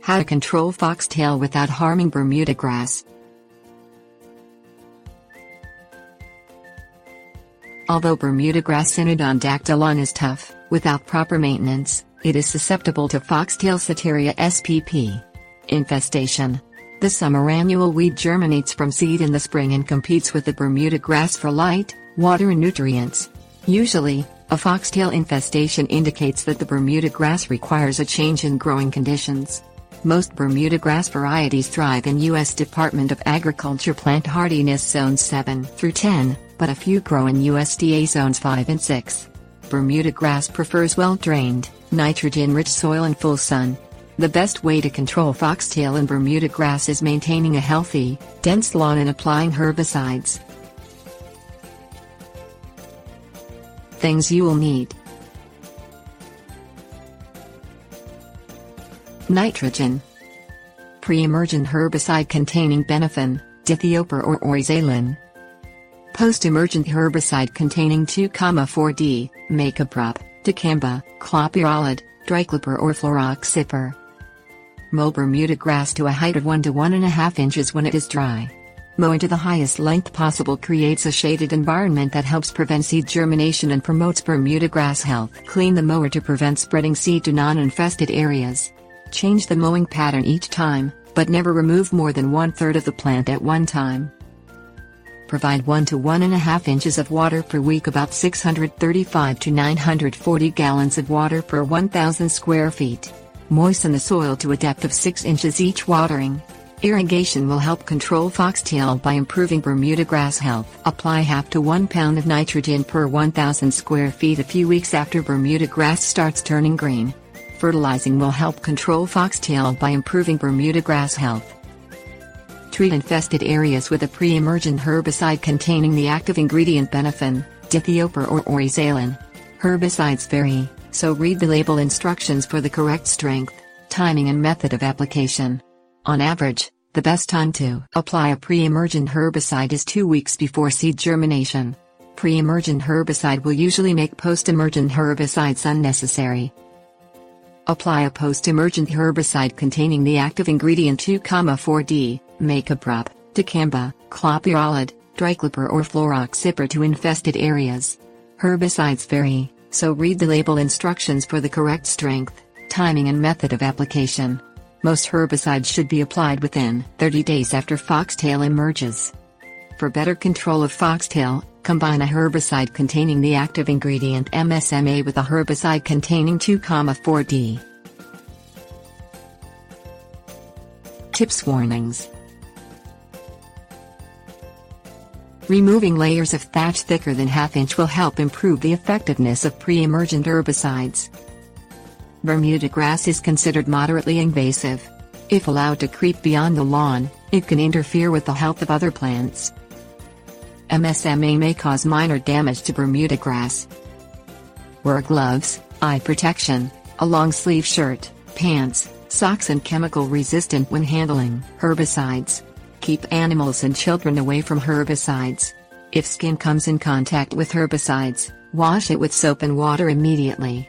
How to control foxtail without harming Bermuda grass. Although Bermuda grass Cynodon dactylon is tough, without proper maintenance, it is susceptible to foxtail Setaria spp. Infestation. The summer annual weed germinates from seed in the spring and competes with the Bermuda grass for light, water and nutrients. Usually, a foxtail infestation indicates that the Bermuda grass requires a change in growing conditions. Most Bermuda grass varieties thrive in U.S. Department of Agriculture plant hardiness zones 7 through 10, but a few grow in USDA zones 5 and 6. Bermuda grass prefers well-drained, nitrogen-rich soil and full sun. The best way to control foxtail and Bermuda grass is maintaining a healthy, dense lawn and applying herbicides. Things you will need: nitrogen. Pre-emergent herbicide containing benephin, dithiopyr or oryzalin. Post-emergent herbicide containing 2,4-D, macaprop, dicamba, clopyralid, diclopyr or fluroxypyr. Mow Bermuda grass to a height of 1 to 1.5 inches when it is dry. Mowing to the highest length possible creates a shaded environment that helps prevent seed germination and promotes Bermuda grass health. Clean the mower to prevent spreading seed to non-infested areas. Change the mowing pattern each time, but never remove more than 1/3 of the plant at one time. Provide 1 to 1.5 inches of water per week, about 635 to 940 gallons of water per 1,000 square feet. Moisten the soil to a depth of 6 inches each watering. Irrigation will help control foxtail by improving Bermuda grass health. Apply half to 1 pound of nitrogen per 1,000 square feet a few weeks after Bermuda grass starts turning green. Fertilizing will help control foxtail by improving Bermuda grass health. Treat infested areas with a pre-emergent herbicide containing the active ingredient benephin, dithiopyr or oryzalin. Herbicides vary, so read the label instructions for the correct strength, timing and method of application. On average, the best time to apply a pre-emergent herbicide is 2 weeks before seed germination. Pre-emergent herbicide will usually make post-emergent herbicides unnecessary. Apply a post-emergent herbicide containing the active ingredient 2,4-D, macaprop, dicamba, clopyralid, diclopyr or fluroxypyr to infested areas. Herbicides vary, so read the label instructions for the correct strength, timing and method of application. Most herbicides should be applied within 30 days after foxtail emerges. For better control of foxtail, combine a herbicide containing the active ingredient MSMA with a herbicide containing 2,4-D. Tips. Warnings. Removing layers of thatch thicker than ½ inch will help improve the effectiveness of pre-emergent herbicides. Bermuda grass is considered moderately invasive. If allowed to creep beyond the lawn, it can interfere with the health of other plants. MSMA may cause minor damage to Bermuda grass. Wear gloves, eye protection, a long-sleeve shirt, pants, socks and chemical resistant when handling herbicides. Keep animals and children away from herbicides. If skin comes in contact with herbicides, wash it with soap and water immediately.